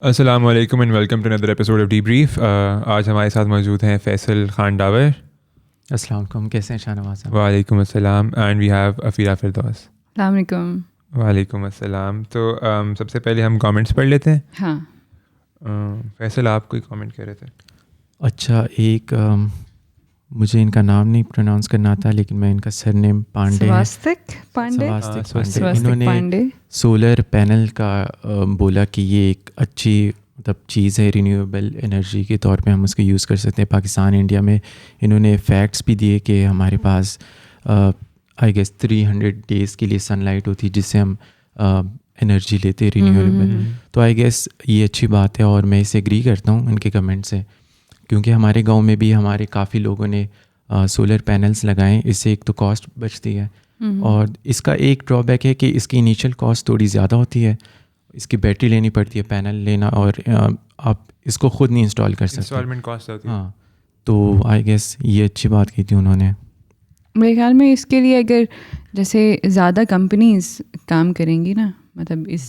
السلام علیکم and welcome to another episode of the brief. آج ہمارے ساتھ موجود ہیں فیصل خان ڈاور. السلام علیکم، کیسے ہیں شاہنواز صاحب؟ وعلیکم السلام. And we have Afira Firdous. السلام علیکم. وعلیکم السلام. تو سب سے پہلے ہم کامنٹس پڑھ لیتے ہیں. ہاں فیصل آپ کوئی کامنٹ کہہ رہے تھے. اچھا، ایک مجھے ان کا نام نہیں پروناؤنس کرنا آتا لیکن میں ان کا سر نیم پانڈے، انہوں نے سولر پینل کا بولا کہ یہ ایک اچھی چیز ہے، رینیویبل انرجی کے طور پہ ہم اس کو یوز کر سکتے ہیں پاکستان انڈیا میں. انہوں نے فیکٹس بھی دیے کہ ہمارے پاس آئی گیس 300 ڈیز کے لیے سن لائٹ ہوتی ہے جس سے ہم انرجی لیتے رینیویبل. تو آئی گیس یہ اچھی بات ہے اور میں اسے ایگری کرتا ہوں ان کے کمنٹ سے، کیونکہ ہمارے گاؤں میں بھی ہمارے کافی لوگوں نے سولر پینلز لگائیں. اس سے ایک تو کاسٹ بچتی ہے اور اس کا ایک ڈرا بیک ہے کہ اس کی انیشیل کاسٹ تھوڑی زیادہ ہوتی ہے. اس کی بیٹری لینی پڑتی ہے، پینل لینا، اور آپ اس کو خود نہیں انسٹال کر سکتے، انسٹالمنٹ کاسٹ ہوتی ہے. ہاں، تو آئی گیس یہ اچھی بات کی تھی انہوں نے. میرے خیال میں اس کے لیے اگر جیسے زیادہ کمپنیز کام کریں گی نا، مطلب اس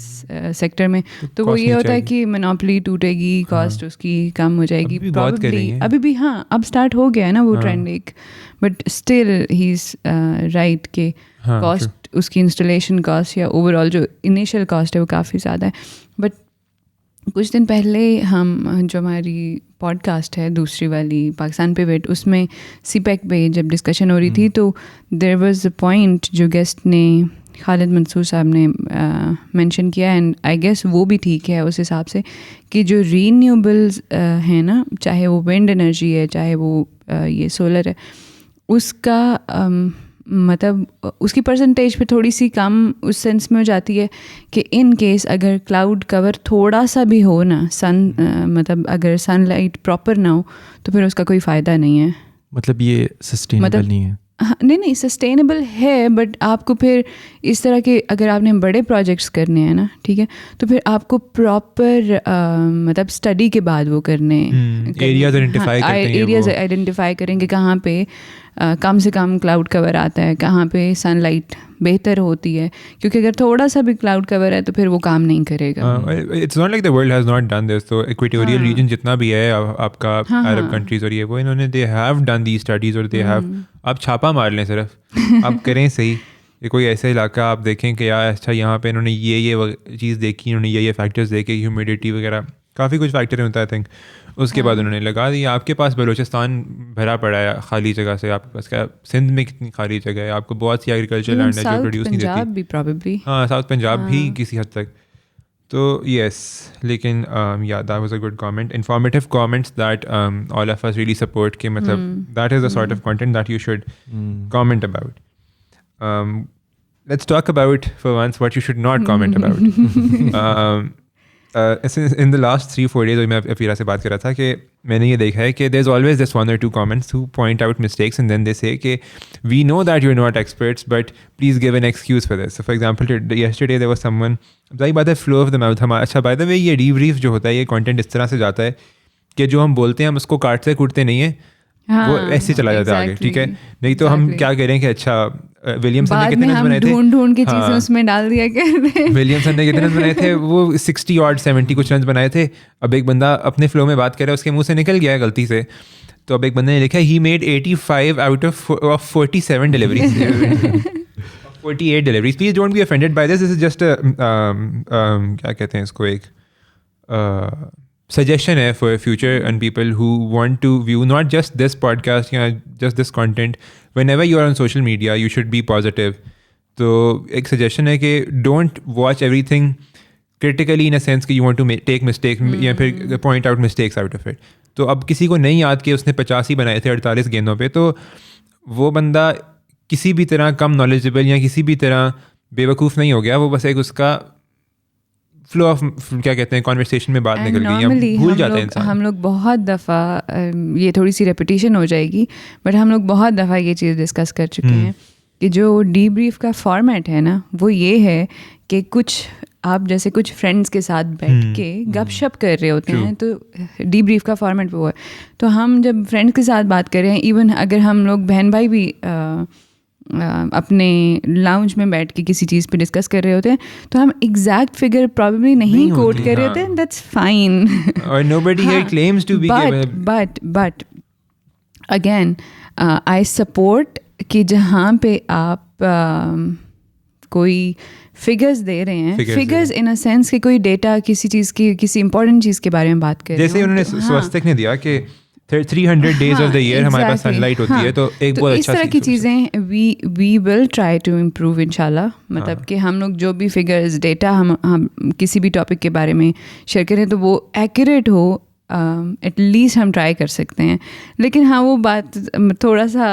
سیکٹر میں، تو وہ یہ ہوتا ہے کہ منوپلی ٹوٹے گی، کاسٹ اس کی کم ہو جائے گی پرابیبلی. ابھی بھی ہاں اب اسٹارٹ ہو گیا ہے نا وہ ٹرینڈ ایک، but still he is right کہ کاسٹ اس کی انسٹالیشن کاسٹ یا اوور آل جو انیشیل کاسٹ ہے وہ کافی زیادہ ہے. بٹ کچھ دن پہلے ہم جو ہماری پوڈ کاسٹ ہے دوسری والی پاکستان پہ ویٹ، اس میں سی پیک پہ جب ڈسکشن ہو رہی تھی تو دیر واز اے پوائنٹ جو گیسٹ نے خالد منصور صاحب نے مینشن کیا، اینڈ آئی گیس وہ بھی ٹھیک ہے اس حساب سے کہ جو رینیوبلز ہیں نا، چاہے وہ ونڈ انرجی ہے چاہے وہ یہ سولر ہے، اس کا مطلب اس کی پرسنٹیج پہ تھوڑی سی کم اس سینس میں ہو جاتی ہے کہ ان کیس اگر کلاؤڈ کور تھوڑا سا بھی ہو نا، مطلب اگر سن لائٹ پراپر نہ ہو تو پھر اس کا کوئی فائدہ نہیں ہے. مطلب یہ سسٹینیبل نہیں ہے. نہیں سسٹینیبل ہے، بٹ آپ کو پھر اس طرح کے اگر آپ نے بڑے پروجیکٹس کرنے ہیں نا، ٹھیک ہے، تو پھر آپ کو پراپر مطلب اسٹڈی کے بعد وہ کرنے ایریاز آئیڈینٹیفائی کریں گے کہاں پہ کم سے کم کلاؤڈ کور آتا ہے، کہاں پہ سن لائٹ بہتر ہوتی ہے، کیونکہ اگر تھوڑا سا بھی کلاؤڈ کور ہے تو پھر وہ کام نہیں کرے گا. It's not like the world has not done this. تو ایکویٹوریل ریجن جتنا بھی ہے آپ کا عرب کنٹریز اور یہ وہ، انہوں نے دے ہیو ڈن دی اسٹڈیز اور دے ہیو. آپ چھاپا مار لیں صرف، آپ کریں صحیح. یہ کوئی ایسا علاقہ آپ دیکھیں کہ یار اچھا یہاں پہ انہوں نے یہ چیز دیکھی، انہوں نے یہ فیکٹرز دیکھے، ہیومیڈیٹی وغیرہ کافی کچھ فیکٹر ہوتا ہے تھنک. اس کے بعد انہوں نے لگا دیا. آپ کے پاس بلوچستان بھرا پڑا ہے خالی جگہ سے، آپ کے پاس کیا سندھ میں کتنی خالی جگہ ہے، آپ کو بہت سی ایگریکلچر لینڈ ہے جو پروڈیوس نہیں دیتی. ہاں ساؤتھ پنجاب بھی کسی حد تک. تو یس، لیکن یا that was a good comment, informative comments that all of us really support کہ مطلب that is the sort of content that you should comment about. Let's talk about for once what you should not comment about. In the last 3-4 days میں افیرہ سے بات کر رہا تھا کہ میں نے یہ دیکھا ہے کہ دیر is always this 1 or 2 comments who point out mistakes and then they say کہ we know that you're not experts but please give an excuse for this. So for example yesterday there was someone، ظاہر بات ہے flow of the mouth ہمارا. اچھا by the وے یہ D brief جو ہوتا ہے یہ کانٹینٹ اس طرح سے جاتا ہے کہ جو ہم بولتے ہیں ہم اس کو کاٹتے کوٹتے نہیں ہیں، وہ ایسے چلا جاتا ہے آگے، ٹھیک ہے. نہیں تو ہم کیا کریں کہ اچھا ولیمسن نے کتنے رنز بنائے تھے، ڈھونڈ کے چیزیں اس میں ڈال دیا کرتے. ولیمسن نے کتنے رنز بنائے تھے، وہ 60 or 70 کچھ رنز بنائے تھے. اب ایک بندہ اپنے فلو میں بات کر رہا ہے، اس کے منہ سے نکل گیا ہے غلطی سے. تو اب ایک بندے نے لکھا he made 85 out of 47 deliveries 48 deliveries. Please don't be offended by this. This is just کیا کہتے ہیں اس کو، ایک suggestion ہے for future and people who want to view not just this podcast یا just this content. Whenever you are on social media you should be positive. تو ایک suggestion ہے کہ don't watch everything critically in a sense کہ you want to take mistakes یا پھر point out mistakes out of it. تو اب کسی کو نہیں یاد کہ اس نے 85 بنائے تھے 48 گیندوں پہ، تو وہ بندہ کسی بھی طرح کم نالجبل یا کسی بھی طرح بے وقوف نہیں ہو گیا، وہ بس ایک اس کا فلو آف کیا کہتے ہیں کانورسیشن میں بات نکل گئی، یا بھول جاتے ہیں انسان. ہم لوگ بہت دفعہ، یہ تھوڑی سی ریپیٹیشن ہو جائے گی بٹ ہم لوگ بہت دفعہ یہ چیز ڈسکس کر چکے ہیں کہ جو ڈی بریف کا فارمیٹ ہے نا، وہ یہ ہے کہ کچھ آپ جیسے کچھ فرینڈس کے ساتھ بیٹھ کے گپ شپ کر رہے ہوتے ہیں، تو ڈی بریف کا فارمیٹ وہ ہے. تو ہم جب فرینڈس کے ساتھ بات کر رہے ہیں، ایون اگر ہم لوگ بہن بھائی بھی اپنے لاؤنج میں بیٹھ کے کسی چیز پہ ڈسکس کر رہے ہوتے ہیں تو ہم ایگزیکٹ فگر پرابیبلی نہیں کوٹ کر رہے ہوتے ہیں, that's fine. But again I support کہ جہاں پہ آپ کوئی فگرز دے رہے ہیں, فگرز ان اے سینس کہ کوئی ڈیٹا کسی چیز کی, کسی امپورٹنٹ چیز کے بارے میں بات کر رہے ہیں, جیسے انہوں نے سوستک نے دیا کہ 300 days of the year ہمارے پاس سن لائٹ ہوتی ہے, تو ایک بہت اچھا اس طرح کی چیزیں وی ول ٹرائی ٹو امپروو انشاءاللہ. مطلب کہ ہم لوگ جو بھی فگرز ڈیٹا ہم کسی بھی ٹاپک کے بارے میں شیئر کریں تو وہ ایکوریٹ ہو, ایٹ لیسٹ ہم ٹرائی کر سکتے ہیں. لیکن ہاں وہ بات تھوڑا سا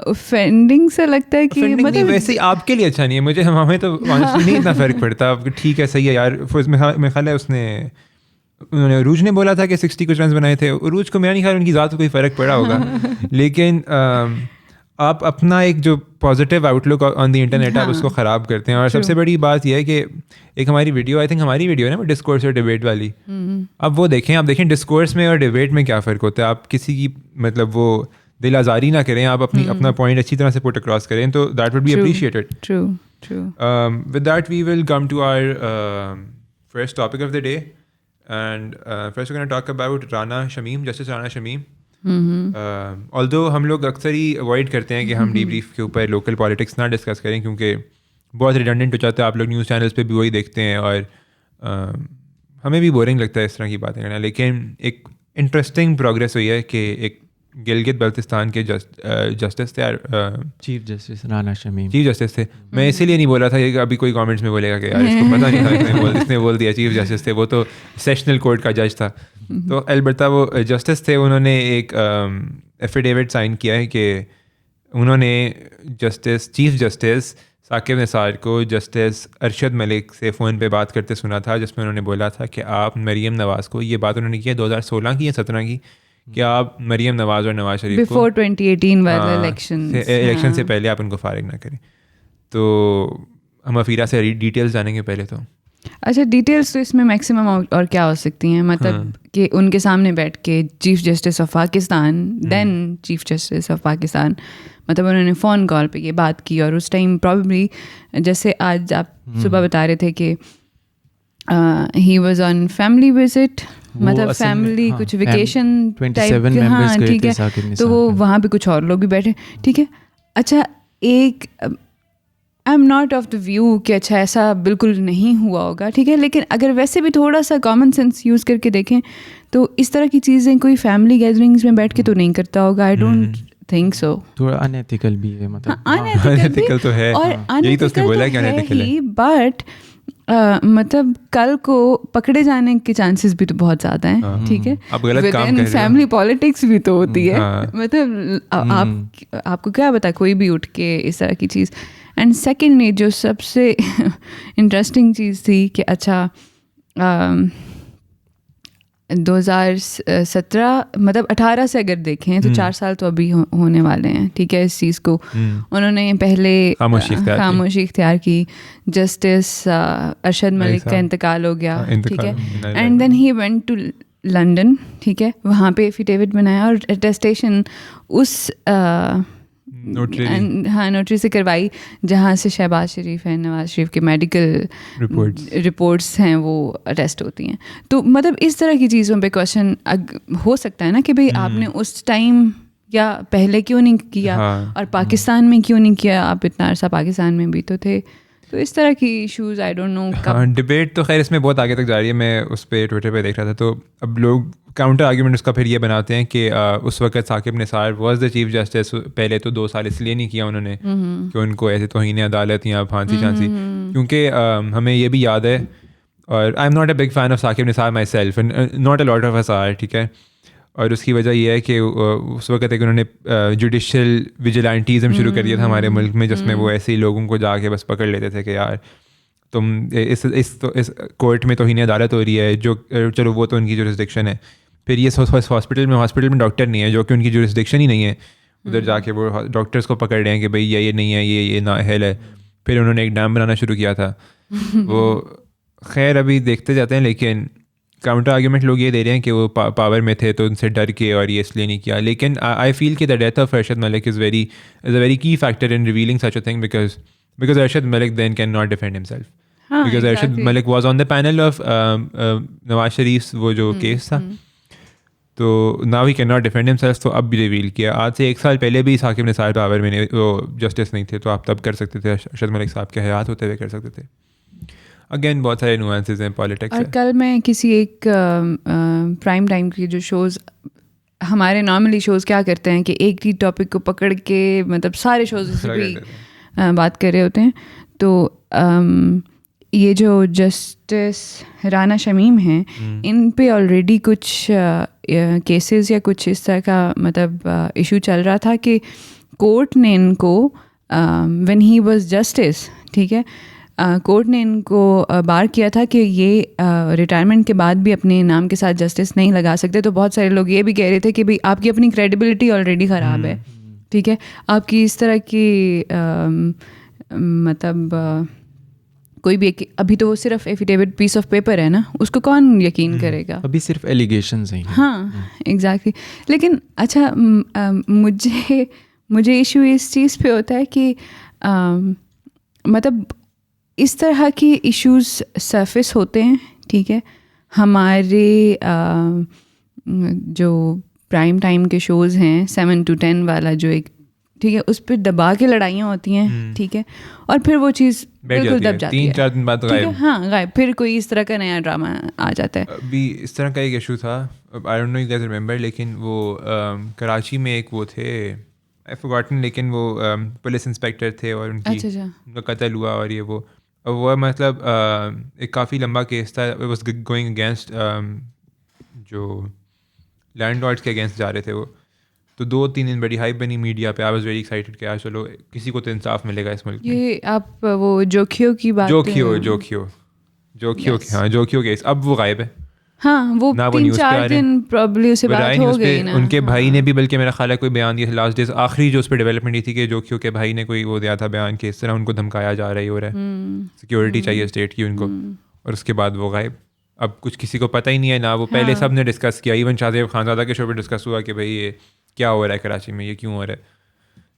اوفینڈنگ سا لگتا ہے کہ مطلب ویسے آپ کے لیے اچھا نہیں ہے, مجھے ہمیں تو نہیں اتنا فرق پڑتا. ٹھیک ہے صحیح ہے یار, میرے خیال ہے انہوں نے عروج نے بولا تھا کہ 60 کچھ رنز بنائے تھے. عروج کو میرا نہیں خیال ان کی ذات کو کوئی فرق پڑا ہوگا, لیکن آپ اپنا ایک جو positive outlook on the internet آپ اس کو خراب کرتے ہیں. اور سب سے بڑی بات یہ ہے کہ ایک ہماری ویڈیو, آئی تھنک ہماری ویڈیو ہے نا ڈسکورس اور ڈبیٹ والی, اب وہ دیکھیں, آپ دیکھیں ڈسکورس میں اور ڈبیٹ میں کیا فرق ہوتا ہے. آپ کسی کی مطلب وہ دل آزاری نہ کریں, آپ اپنا پوائنٹ اچھی طرح سے پٹ اکراس کریں, تو that would be appreciated. With that we will come to our first topic of the day. And first we're going to talk about Rana Shamim, Justice Rana Shamim. Although ہم لوگ اکثر ہی avoid کرتے ہیں کہ ہم D brief کے اوپر local politics نہ ڈسکس کریں, کیونکہ بہت ریڈنڈنٹ ہو جاتا ہے. آپ لوگ نیوز چینلس پہ بھی وہی دیکھتے ہیں اور ہمیں بھی بورنگ لگتا ہے اس طرح کی باتیں کرنا. لیکن ایک انٹرسٹنگ پروگریس ہوئی ہے کہ ایک گلگت بلتستان کے جسٹس تھے, chief justice Rana Shamim, chief justice تھے. میں اسی لیے نہیں بولا تھا کہ ابھی کوئی کامنٹس میں بولے گا کہ یار اس کو پتہ نہیں تھا, اس نے بول دیا چیف جسٹس تھے. وہ تو سیشنل کورٹ کا جج تھا. تو البتہ وہ جسٹس تھے, انہوں نے ایک ایفیڈیوٹ سائن کیا ہے کہ انہوں نے چیف جسٹس ثاقب نثار کو جسٹس ارشد ملک سے فون پہ بات کرتے سنا تھا, جس میں انہوں نے بولا تھا کہ آپ مریم نواز کو, یہ بات انہوں نے کی 2016 کی یا 17 کی, کہ آپ مریم نواز اور نواز شریف کو 2018 والے الیکشن سے پہلے آپ ان کو فارغ نہ کریں. تو ہم افیرا سے ڈیٹیلز جانیں گے پہلے. تو اچھا ڈیٹیلس تو اس میں میکسیمم اور کیا ہو سکتی ہیں, مطلب کہ ان کے سامنے بیٹھ کے chief justice of Pakistan, then chief justice of Pakistan, مطلب انہوں نے فون کال پہ یہ بات کی. اور اس ٹائم پرابیبلی جیسے آج آپ صبح بتا رہے تھے کہ he was on family visit, مطلب فیملی کچھ ویکیشن ٹائپ, ہاں ٹھیک ہے, تو وہ وہاں پہ کچھ اور لوگ بھی بیٹھے, ٹھیک ہے. اچھا ایک I am not of the view کہ اچھا ایسا بالکل نہیں ہوا ہوگا, ٹھیک ہے, لیکن اگر ویسے بھی تھوڑا سا کامن سینس یوز کر کے دیکھیں تو اس طرح کی چیزیں کوئی فیملی گیدرنگس میں بیٹھ کے تو نہیں کرتا ہوگا. I don't think so. تھوڑا انیتھیکل بھی ہے, مطلب انیتھیکل تو ہے, یہی تو اس نے بولا کہ انیتھیکل ہے, بٹ مطلب کل کو پکڑے جانے کے چانسز بھی تو بہت زیادہ ہیں, ٹھیک ہے. فیملی پالیٹکس بھی تو ہوتی ہے, مطلب آپ کو کیا پتا کوئی بھی اٹھ کے اس طرح کی چیز. اینڈ سیکنڈلی جو سب سے انٹرسٹنگ چیز تھی کہ اچھا 2017 مطلب 18 سے اگر دیکھیں تو 4 سال تو ابھی ہونے والے ہیں, ٹھیک ہے. اس چیز کو انہوں نے پہلے خاموشی اختیار کی, جسٹس ارشد ملک کا انتقال ہو گیا, ٹھیک ہے. And then he went to London, ٹھیک ہے, وہاں پہ ایفیڈیوٹ بنایا اور اٹیسٹیشن اس نوٹری سے کروائی جہاں سے شہباز شریف ہے, نواز شریف کے میڈیکل رپورٹس ہیں وہ اٹیسٹ ہوتی ہیں. تو مطلب اس طرح کی چیزوں پہ کوشچن ہو سکتا ہے نا کہ بھئی آپ نے اس ٹائم یا پہلے کیوں نہیں کیا, اور پاکستان میں کیوں نہیں کیا, آپ اتنا عرصہ پاکستان میں بھی تو تھے. تو اس طرح کی issues I don't know. Debate تو خیر اس میں بہت آگے تک جا رہی ہے. میں اس پہ ٹویٹر پہ دیکھ رہا تھا, تو اب لوگ کاؤنٹر آرگیومنٹ اس کا پھر یہ بناتے ہیں کہ اس وقت Saqib Nisar was the chief justice. پہلے تو 2 سال اس لیے نہیں کیا انہوں نے کہ ان کو ایسے توہین عدالت یا پھانسی چھانسی, کیونکہ ہمیں یہ بھی یاد ہے, اور I am not a big fan of Saqib Nisar myself, not a lot of us are, ٹھیک ہے. اور اس کی وجہ یہ ہے کہ اس وقت ایک انہوں نے جوڈیشل ویجیلانٹیزم شروع کر دیا تھا ہمارے ملک میں, جس میں وہ ایسے ہی لوگوں کو جا کے بس پکڑ لیتے تھے کہ یار تم اس کورٹ میں توہین عدالت ہو رہی ہے, جو چلو وہ تو ان کی جورسڈکشن ہے. پھر یہ ہاسپٹل میں ڈاکٹر نہیں ہے, جو کہ ان کی جورسڈکشن ہی نہیں ہے, ادھر جا کے وہ ڈاکٹرس کو پکڑ رہے ہیں کہ بھائی یہ نہیں ہے, یہ نااہل ہے. پھر انہوں نے ایک ڈیم بنانا شروع کیا تھا, وہ خیر ابھی دیکھتے جاتے ہیں. لیکن کاؤنٹر آرگیومنٹ لوگ یہ دے رہے ہیں کہ وہ پاور میں تھے تو ان سے ڈر کے اور یہ اس لیے نہیں کیا. لیکن آئی فیل کہ the death of Arshad Malik is a very key factor in revealing such a thing because Arshad Malik then cannot defend himself. Because Arshad Malik was on the panel of Nawaz Sharif's وہ جو case تھا, تو now he cannot defend himself. تو اب بھی reveal کیا. آج سے 1 سال پہلے بھی ثاقب نثار پاور میں وہ جسٹس نہیں تھے, تو آپ تب کر سکتے تھے. ارشد ملک صاحب کے حیات ہوتے ہوئے کر سکتے تھے. اگین بہت سارے نوانسز ہیں پالیٹکس. اور کل میں کسی ایک پرائم ٹائم کی جو شوز, ہمارے نارملی شوز کیا کرتے ہیں کہ ایک ہی ٹاپک کو پکڑ کے مطلب سارے شوز سے بھی بات کر رہے ہوتے ہیں. تو یہ جو جسٹس رانا شمیم ہیں, ان پہ آلریڈی کچھ کیسز یا کچھ اس طرح کا مطلب ایشو چل رہا تھا کہ کورٹ نے ان کو وین ہی واز جسٹس, ٹھیک ہے, کورٹ نے ان کو بار کیا تھا کہ یہ ریٹائرمنٹ کے بعد بھی اپنے نام کے ساتھ جسٹس نہیں لگا سکتے. تو بہت سارے لوگ یہ بھی کہہ رہے تھے کہ بھائی آپ کی اپنی کریڈیبلٹی آلریڈی خراب ہے, ٹھیک ہے, آپ کی اس طرح کی مطلب کوئی بھی ابھی تو وہ صرف ایفیڈیوٹ پیس آف پیپر ہے نا, اس کو کون یقین کرے گا, ابھی صرف ایلیگیشنز ہیں. ہاں ایگزیکٹلی. لیکن اچھا مجھے ایشو اس چیز پہ ہوتا ہے کہ مطلب اس طرح کی ایشوز سرفیس ہوتے ہیں, ٹھیک ہے, ہمارے جو پرائم ٹائم کے شوز ہیں 7 to 10 والا جو ایک, ٹھیک ہے, اس پہ دبا کے لڑائیاں ہوتی ہیں, ٹھیک ہے, اور پھر وہ چیز بالکل دب جاتی ہے, 3-4 دن بعد غائب. ہاں غائب, پھر کوئی اس طرح کا نیا ڈرامہ آ جاتا ہے. ابھی اس طرح کا ایک ایشو تھا, I don't know you guys remember, لیکن وہ کراچی میں ایک وہ تھے, آئی فارگاٹن, لیکن وہ پولیس انسپیکٹر تھے اور ان کا قتل ہوا. اور یہ وہ مطلب ایک کافی لمبا کیس تھا. اٹ واز گوئنگ اگینسٹ جو لینڈ لارڈس کے اگینسٹ جا رہے تھے وہ. تو 2-3 دن بڑی ہائپ بنی میڈیا پہ. آئی واز ویری ایکسائٹیڈ کہ یار چلو کسی کو تو انصاف ملے گا اس ملک میں. یہ آپ وہ جوکھیو کی بات, جوکھیو کیس اب وہ غائب ہے. ہاں وہ 3-4 دن پرابلی اسے بات ہو گئی نا. ان کے بھائی نے بھی بلکہ میرا خیال ہے کوئی بیان دیا لاسٹ ڈیز. آخری جو اس پہ ڈیولپمنٹ یہ تھی کہ جوکھیو کے بھائی نے کوئی وہ دیا تھا بیان کہ اس طرح ان کو دھمکایا جا رہا ہو رہا ہے, سیکورٹی چاہیے اسٹیٹ کی ان کو, اور اس کے بعد وہ غائب. اب کچھ کسی کو پتہ ہی نہیں ہے نا. وہ پہلے سب نے ڈسکس کیا, ایون شاہ زیب خانزادہ کے شو پہ ڈسکس ہوا کہ بھائی یہ کیا ہو رہا ہے کراچی میں, یہ کیوں ہو رہا ہے.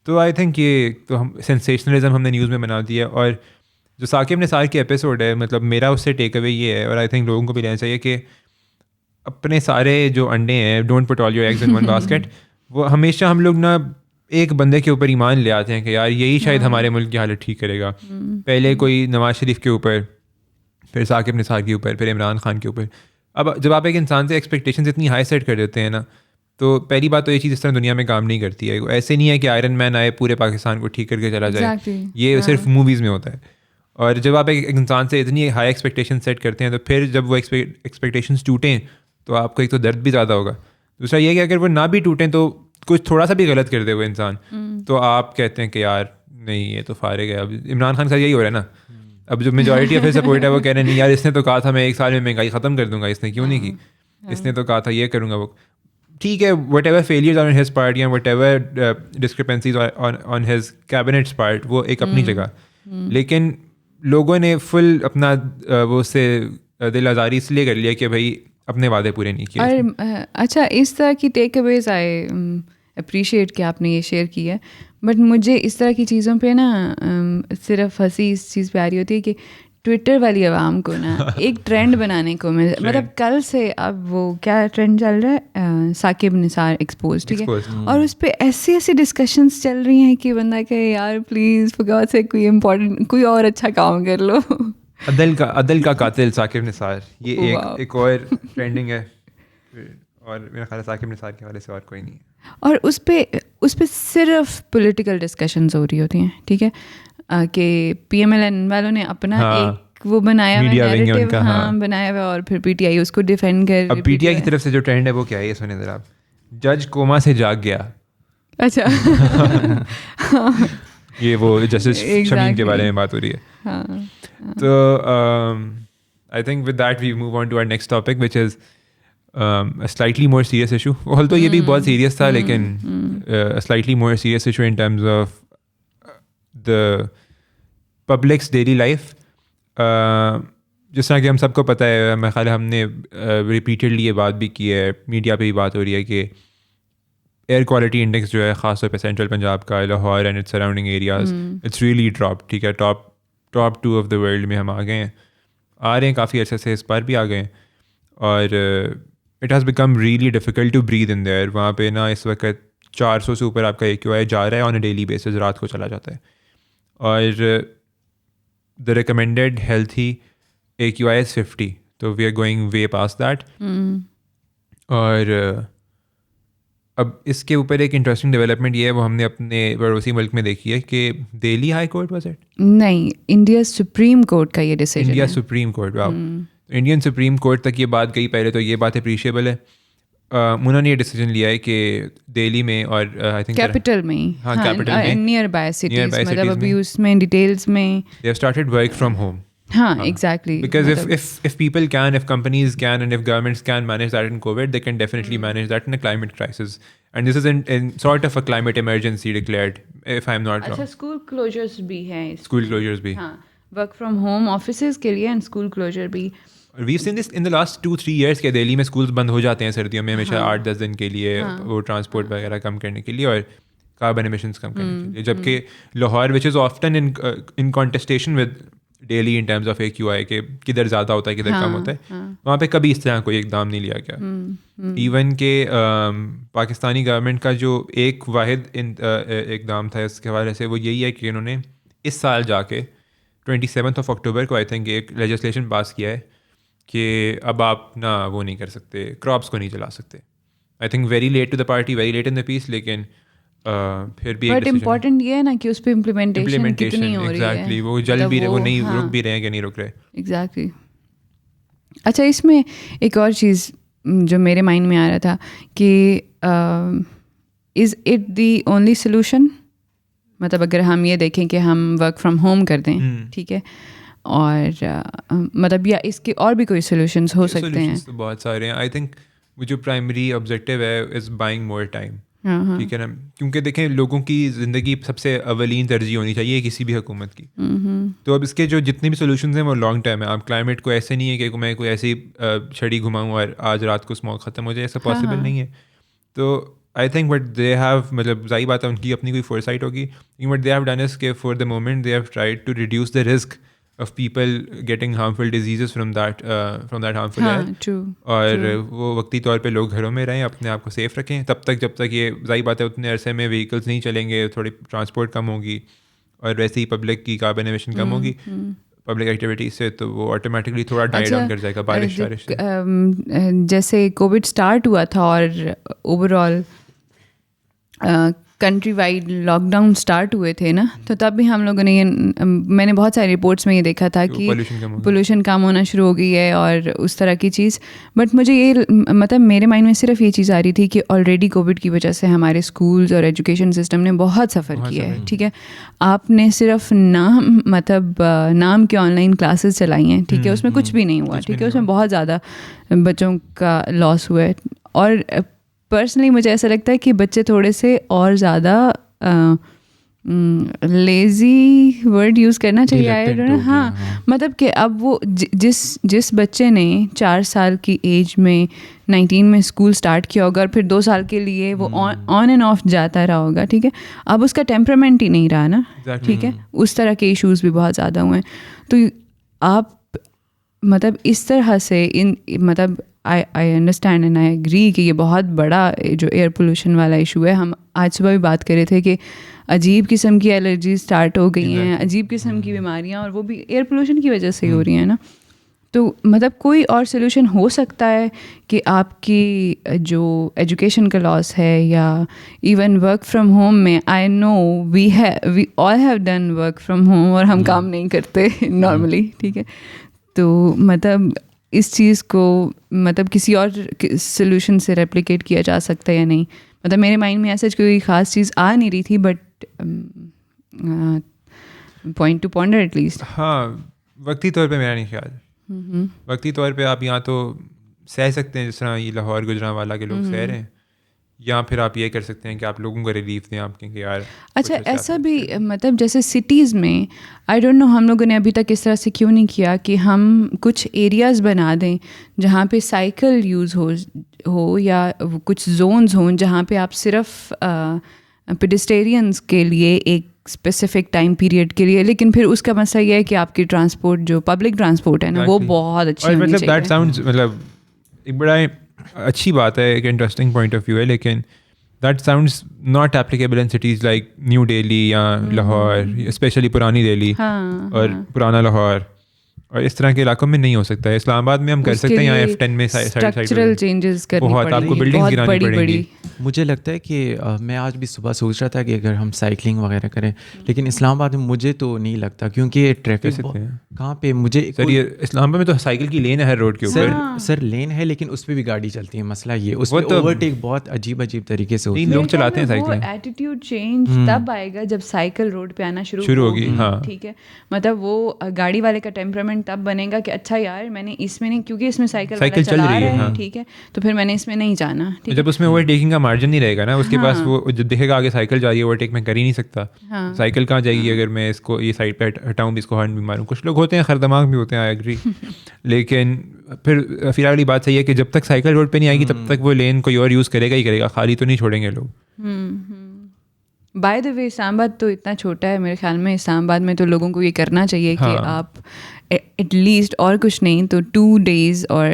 تو آئی تھنک یہ تو ہم سینسیشنلزم ہم نے نیوز میں بنا دیا. اور جو ثاقب نثار کی ایپیسوڈ ہے, مطلب میرا اس سے ٹیک اوے یہ ہے, اور آئی تھنک لوگوں کو بھی لینا چاہیے کہ اپنے سارے جو انڈے ہیں, don't put all your eggs in one basket. وہ ہمیشہ ہم لوگ نا ایک بندے کے اوپر ایمان لے آتے ہیں کہ یار یہی شاید ہمارے ملک کی حالت ٹھیک کرے گا. پہلے کوئی نواز شریف کے اوپر, پھر ثاقب نثار کے اوپر, پھر عمران خان کے اوپر. اب جب آپ ایک انسان سے ایکسپیکٹیشنز اتنی ہائی سیٹ کر دیتے ہیں نا, تو پہلی بات تو یہ چیز اس طرح دنیا میں کام نہیں کرتی ہے. ایسے نہیں ہے کہ آئرن مین آئے پورے پاکستان کو ٹھیک کر کے چلا جائے, یہ صرف موویز میں ہوتا ہے. اور جب آپ ایک انسان سے اتنی ہائی ایکسپیکٹیشن سیٹ کرتے ہیں, تو پھر جب وہ ایکسپیکٹیشنس ٹوٹیں تو آپ کو ایک تو درد بھی زیادہ ہوگا. دوسرا یہ کہ اگر وہ نہ بھی ٹوٹیں تو کچھ تھوڑا سا بھی غلط کر دے وہ انسان, تو آپ کہتے ہیں کہ یار نہیں یہ تو فارغ ہے. اب عمران خان کا یہی ہو رہا ہے نا, اب جو میجورٹی آف سپورٹ ہے وہ کہہ رہے ہیں نہیں یار اس نے تو کہا تھا میں 1 سال میں مہنگائی ختم کر دوں گا, اس نے کیوں نہیں کی, اس نے تو کہا تھا یہ کروں گا وہ. ٹھیک ہے, whatever failures on his part یا whatever discrepancies on his cabinet's part, وہ ایک اپنی جگہ, لیکن لوگوں نے فل اپنا وہ اس سے دل آزاری اس لیے کر لیا کہ بھائی اپنے وعدے پورے نہیں کیے. اور اچھا اس طرح کی ٹیک اویز آئی اپریشیٹ کہ آپ نے یہ شیئر کی ہے, بٹ مجھے اس طرح کی چیزوں پہ نا صرف ہنسی اس چیز پہ آ رہی ہوتی ہے کہ ٹویٹر والی عوام کو نا ایک ٹرینڈ بنانے کو مطلب کل سے اب وہ کیا ٹرینڈ چل رہا ہے, ثاقب نثار ایکسپوز, ٹھیک ہے, اور اس پہ ایسی ڈسکشنس چل رہی ہیں کہ بندہ کہ یار پلیز فور گاڈ سے کوئی امپورٹنٹ کوئی اور اچھا کام کر لو. عدل کا قاتل ثاقب نثار, یہ ایک اور ٹرینڈنگ ہے, اور میرا خیال ہے ثاقب نثار کے حوالے سے اور کوئی نہیں ہے. اور اس پہ صرف پولیٹیکل ڈسکشنز ہو رہی ہوتی ہیں, ٹھیک ہے, کہ پی ایم ایل این والوں نے اپنا ایک وہ بنایا ہوا نیریٹو بنایا ہوا, اور پھر پی ٹی آئی اس کو ڈیفینڈ کر. اب پی ٹی آئی کی طرف سے جو ٹرینڈ ہے وہ کیا ہے یہ سنیں ذرا آپ. جج کوما سے جاگ گیا, اچھا یہ وہ جسٹس شمیم کے بارے میں بات ہو رہی ہے. تو I think with that we move on to our next topic which is slightly more serious issue. حال تو یہ بھی بہت سیریس تھا, لیکن slightly more serious issue in terms of the public's daily life. جس طرح کہ ہم سب کو پتہ ہے، میرے خیال ہے ہم نے ریپیٹڈلی یہ بات بھی کی ہے، میڈیا پہ بھی بات ہو رہی ہے کہ ایئر کوالٹی انڈیکس جو ہے خاص طور پہ سینٹرل پنجاب کا، Lahore and its surrounding areas, it's really drop. ٹھیک ہے، ٹاپ 2 آف دا ورلڈ میں ہم آ گئے ہیں، آ رہے ہیں کافی عرصے سے، اس بار بھی آ گئے ہیں. اور it has become really difficult to breathe in there. وہاں پہ نا اس وقت 400 سے اوپر آپ کا AQI جا رہا ہے آن اے ڈیلی بیسز، رات کو چلا جاتا ہے. اور the recommended healthy AQI is 50, تو we are going way past that. اور اب اس کے اوپر ایک انٹرسٹنگ ڈیولپمنٹ یہ ہے، وہ ہم نے اپنے پڑوسی ملک میں دیکھی ہے کہ Delhi high court was it, نہیں، انڈیا سپریم کورٹ کا یہ ڈیسیجن، انڈیا سپریم کورٹ. واو، انڈین سپریم کورٹ تک یہ بات گئی پہلے، تو یہ بات اپریشیبل ہے. انہوں نے یہ ڈیسیجن لیا ہے کہ دہلی میں اور آئی تھنک کیپٹل میں، ہاں کیپٹل میں، نیئر بائی سٹیز، مطلب ابھی اس میں ڈیٹیلز میں they have started work from home. ہاں exactly, because if people can, if companies can, and if governments can manage that in COVID, they can definitely manage that in a climate crisis. And this is in sort of a climate emergency declared, if I'm not wrong. اچھا school کلوجرز بھی ہیں، School closures bhi. ہاں work from home offices کے لیے and school closure بھی. We've seen this in the last 2-3 years کہ دہلی میں schools بند ہو جاتے ہیں سردیوں میں ہمیشہ 8-10 دن کے لیے، وہ ٹرانسپورٹ وغیرہ کم کرنے کے لیے اور کاربن ایمیشنس کم کرنے کے لیے. جبکہ Lahore which is often in contestation with daily in terms of AQI کہ کدھر زیادہ ہوتا ہے کدھر کم ہوتا ہے، وہاں پہ کبھی اس طرح کوئی اقدام نہیں لیا گیا. ایون کہ پاکستانی گورنمنٹ کا جو ایک واحد اقدام تھا اس کے حوالے سے، وہ یہی ہے کہ انہوں نے اس سال جا کے 27 اکتوبر کو آئی تھنک ایک لیجسلیشن پاس کیا ہے کہ اب آپ نا وہ نہیں کر سکتے، کراپس کو نہیں چلا سکتے. I think very late to the party, very late in the piece, لیکن پھر بھی بٹ امپورٹنٹ یہ ہے نا کہ اس پہ امپلیمنٹیشن کتنی ہو رہی ہے. ایگزیکٹلی، وہ جل بھی رہے، وہ نہیں رک بھی رہے ہیں کہ نہیں رک رہے. ایگزیکٹلی. اچھا، اس میں ایک اور چیز جو میرے مائنڈ میں آ رہا تھا کہ is it the only solution? مطلب اگر ہم یہ دیکھیں کہ ہم ورک فرام ہوم کر دیں، ٹھیک ہے، اور مطلب یا اس کے اور بھی کوئی سلوشنس ہو سکتے ہیں؟ بہت سارے ہیں. آئی تھنک وہ جو پرائمری آبجیکٹیو ہے از بائنگ مور ٹائم. ٹھیک ہے نا، کیونکہ دیکھیں لوگوں کی زندگی سب سے اولین ترجیح ہونی چاہیے کسی بھی حکومت کی. تو اب اس کے جو جتنے بھی سولوشنز ہیں وہ لانگ ٹرم ہے. اب کلائمیٹ کو ایسے نہیں ہے کہ میں کوئی ایسی چھڑی گھماؤں اور آج رات کو اسموک ختم ہو جائے، ایسا پاسبل نہیں ہے. تو I think but they have, مطلب ظاہر بات ہے ان کی اپنی کوئی فور سائٹ ہوگی، but they have done is کہ for the moment they have tried to reduce the risk of people getting harmful diseases from that harmful air. اور وہ وقتی طور پہ لوگ گھروں میں رہیں، اپنے آپ کو سیف رکھیں تب تک جب تک یہ ظاہر بات ہے اتنے عرصے میں وہیکلس نہیں چلیں گے، تھوڑی ٹرانسپورٹ کم ہوگی اور ویسے ہی پبلک کی کاربن ایمیشن کم ہوگی پبلک ایکٹیویٹی سے، تو وہ آٹومیٹکلی تھوڑا ڈائی ڈاؤن کر جائے گا بارش وارش سے. جیسے کووڈ اسٹارٹ ہوا تھا اور overall countrywide lockdown start ہوئے تھے نا، تو تب بھی ہم لوگوں نے یہ، میں نے بہت ساری رپورٹس میں یہ دیکھا تھا کہ پولوشن کم ہونا شروع ہو گئی ہے اور اس طرح کی چیز. بٹ مجھے یہ مطلب میرے مائنڈ میں صرف یہ چیز آ رہی تھی کہ آلریڈی کووڈ کی وجہ سے ہمارے اسکولز اور ایجوکیشن سسٹم نے بہت سفر کیا ہے. ٹھیک ہے، آپ نے صرف نام کے آن لائن کلاسز چلائی ہیں، ٹھیک ہے، اس میں کچھ بھی نہیں ہوا. ٹھیک ہے، اس میں بہت زیادہ بچوں کا لاس ہوا ہے. اور پرسنلی مجھے ایسا لگتا ہے کہ بچے تھوڑے سے اور زیادہ لیزی ورڈ یوز کرنا چاہیے. ہاں، مطلب کہ اب وہ جس بچے نے 4 سال کی ایج میں 19 میں اسکول اسٹارٹ کیا ہوگا اور پھر 2 سال کے لیے وہ آن اینڈ آف جاتا رہا ہوگا، ٹھیک ہے، اب اس کا ٹیمپرامنٹ ہی نہیں رہا نا. ٹھیک ہے، اس طرح کے ایشوز بھی بہت زیادہ ہوئے ہیں. تو آپ مطلب اس طرح سے مطلب I understand and I agree کہ یہ بہت بڑا جو ایئر پولوشن والا ایشو ہے. ہم آج صبح بھی بات کر رہے تھے کہ عجیب قسم کی الرجی اسٹارٹ ہو گئی ہیں، عجیب قسم کی بیماریاں، اور وہ بھی ایئر پولوشن کی وجہ سے ہی ہو رہی ہیں نا. تو مطلب کوئی اور سلوشن ہو سکتا ہے کہ آپ کی جو ایجوکیشن کا لاس ہے یا ایون ورک فرام ہوم میں، I know we all have done work from home اور ہم کام نہیں کرتے نارملی. ٹھیک ہے، تو مطلب اس چیز کو مطلب کسی اور سلوشن سے ریپلیکیٹ کیا جا سکتا ہے یا نہیں. مطلب میرے مائنڈ میں ایسا کوئی خاص چیز آ نہیں رہی تھی، but point to ponder at least. ہاں، وقتی طور پہ میرا نہیں خیال. وقتی طور پہ آپ یہاں تو سہ سکتے ہیں، جس طرح یہ لاہور گجرانوالہ کے لوگ سہ رہے ہیں، یا پھر آپ یہ کر سکتے ہیں کہ آپ لوگوں کو ریلیف دیں آپ کہ یار. اچھا ایسا بھی مطلب جیسے سٹیز میں آئی ڈونٹ نو ہم لوگوں نے ابھی تک اس طرح سے کیوں نہیں کیا کہ ہم کچھ ایریاز بنا دیں جہاں پہ سائیکل یوز ہو یا کچھ زونز ہوں جہاں پہ آپ صرف پیڈسٹیرینس کے لیے ایک اسپیسیفک ٹائم پیریڈ کے لیے, لیکن پھر اس کا مسئلہ یہ ہے کہ آپ کی ٹرانسپورٹ جو پبلک ٹرانسپورٹ ہے نا وہ بہت اچھی ہونی چاہیے. دیٹ ساؤنڈز مطلب ایک بڑا اچھی بات ہے, ایک انٹرسٹنگ پوائنٹ آف ویو ہے, لیکن that sounds not applicable in cities like new Delhi یا لاہور, اسپیشلی پرانی دہلی اور پرانا لاہور, اور اس طرح کے علاقوں میں نہیں ہو سکتا ہے. اسلام آباد میں ہم کر سکتے ہیں, یہاں F10 میں اسٹرکچرل چینجز کرنی بہت آپ کو بلڈنگز گرانی پڑیں گی. مجھے لگتا ہے کہ میں آج بھی صبح سوچ رہا تھا کہ اگر ہم سائیکلنگ وغیرہ کریں, لیکن اسلام آباد میں مجھے تو نہیں لگتا کیونکہ ٹریفک کہاں پہ مجھے سر یہ اسلام آباد میں تو سائیکل کی لین ہے ہر روڈ کے اوپر. سر لین ہے لیکن اس پہ بھی گاڑی چلتی ہے, مسئلہ یہ اس پہ اوورٹیک بہت عجیب طریقے سے لوگ چلاتے ہیں سائیکل. ایٹیٹیوڈ چینج تب آئے گا جب سائیکل روڈ پہ آنا شروع ہوگی. ٹھیک ہے, مطلب وہ گاڑی والے کا ٹیمپرامنٹ تب بنے گا کہ اچھا یار میں نے اس میں نہیں, کیونکہ اس میں سائیکل چل رہی ہے, ٹھیک ہے, تو پھر میں نے اس میں نہیں جانا. جب اس میں اوور ٹیکنگ کا مارجن نہیں رہے گا نا اس کے پاس, وہ جب دیکھے گا آگے سائیکل جا رہی ہے اوور ٹیک میں کر ہی نہیں سکتا, سائیکل کہاں جائے گی اگر میں اس کو یہ سائڈ پہ ہٹاؤں بھی, اس کو ہارن بھی ماروں. کچھ لوگ ہوتے ہیں خر دماغ بھی ہوتے ہیں, آئی ایگری, لیکن پھر فی الحال والی بات صحیح ہے کہ جب تک سائیکل روڈ پہ نہیں آئے گی تب تک وہ لین کوئی اور یوز کرے گا, خالی تو نہیں چھوڑیں گے لوگ. بائی دا وے اسلام آباد تو اتنا چھوٹا ہے میرے خیال میں, اسلام آباد میں تو لوگوں کو یہ کرنا چاہیے کہ آپ ایٹ لیسٹ اور کچھ نہیں تو 2 days اور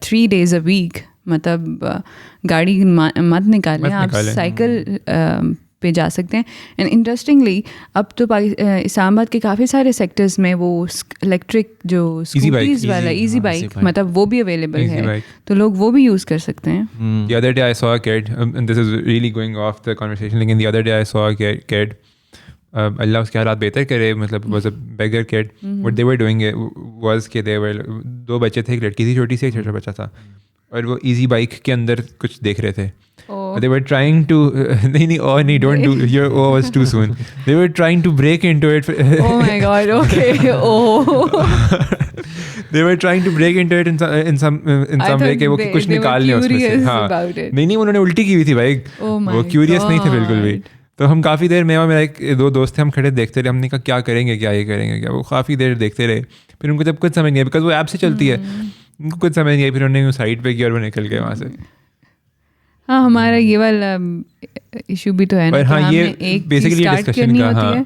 3 days a week مطلب گاڑی مت نکالیں, آپ سائیکل پہ جا سکتے ہیں. اینڈ انٹرسٹنگلی اب تو اسلام آباد کے کافی سارے سیکٹرز میں وہ الیکٹرک جو اسکوٹیز والا ایزی بائک مطلب وہ بھی اویلیبل ہے, تو لوگ وہ بھی یوز کر سکتے ہیں. The other day I saw a kid, and this is really going off the conversation, لیکن the other day I saw a kid, اللہ اس کے حالات بہتر کرے, مطلب was a beggar kid. What they were doing was کہ they were 2 بچے تھے, ایک لڑکی تھی چھوٹی سی, ایک چھوٹا بچہ تھا, اور وہ ایزی بائک کے اندر کچھ دیکھ رہے تھے. They were trying to نہیں don't do your was too soon. They were trying to break into it. Oh my god, okay. They were trying to break into it in some way کہ وہ کچھ نکال لیں اس میں سے. ہاں نہیں انہوں نے الٹی کی ہوئی تھی بائک, وہ کیوریس نہیں تھے بالکل بھی. تو ہم کافی دیر, میں اور میرا ایک 2 دوست تھے, ہم کھڑے دیکھتے رہے, ہم نے کہا کیا کریں گے, کیا یہ کریں گے کیا. وہ کافی دیر دیکھتے رہے, پھر ان کو جب کچھ سمجھ نہیں آیا, بیکاز وہ ایپ سے چلتی ہے, ان کو کچھ سمجھ نہیں آئی, پھر انہوں نے سائڈ پہ کیا اور وہ نکل گئے وہاں سے. ہاں ہمارا یہ والا ایشو بھی تو ہے نا, ہاں یہ ایک چیز اسٹارٹ کرنی ہوتی ہے,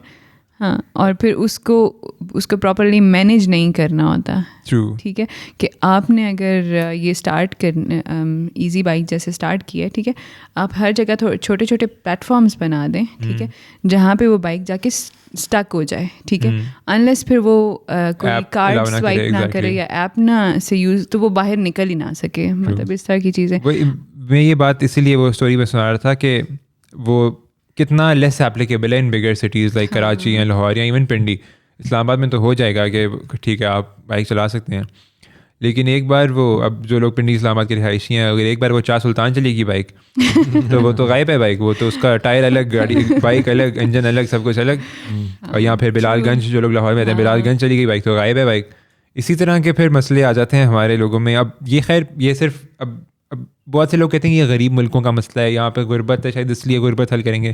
ہاں, اور پھر اس کو پراپرلی مینیج نہیں کرنا ہوتا. ٹھیک ہے, کہ آپ نے اگر یہ اسٹارٹ کرنا ایزی بائک جیسے اسٹارٹ کیا ہے, ٹھیک ہے, آپ ہر جگہ چھوٹے چھوٹے پلیٹفارمس بنا دیں, ٹھیک ہے, جہاں پہ وہ بائک جا کے اسٹک ہو جائے, ٹھیک ہے, انلیس پھر وہ کوئی کارڈ سوائپ نہ کرے یا ایپ نہ سے یوز, تو وہ باہر نکل ہی نہ سکے, مطلب اس طرح کی چیزیں. میں یہ بات اسی لیے وہ اسٹوری میں سنا رہا تھا کہ وہ کتنا لیس ایپلیکیبل ہے ان بگر سٹیز لائک کراچی یا لاہور یا ایون پنڈی. اسلام آباد میں تو ہو جائے گا کہ ٹھیک ہے آپ بائک چلا سکتے ہیں, لیکن ایک بار وہ اب جو لوگ پنڈی اسلام آباد کے رہائشی ہیں, اگر ایک بار وہ چار سلطان چلے گی بائک تو وہ تو غائب ہے بائک, وہ تو اس کا ٹائر الگ, گاڑی بائک الگ, انجن الگ, سب کچھ الگ. اور یہاں پھر بلال گنج جو لوگ لاہور میں رہتے ہیں, بلال گنج چلی گئی بائک تو غائب ہے بائک. اسی طرح کے پھر مسئلے آ جاتے ہیں ہمارے لوگوں میں. اب یہ خیر یہ صرف اب بہت سے لوگ کہتے ہیں یہ غریب ملکوں کا مسئلہ ہے, یہاں پہ غربت ہے, شاید اس لیے غربت حل کریں گے.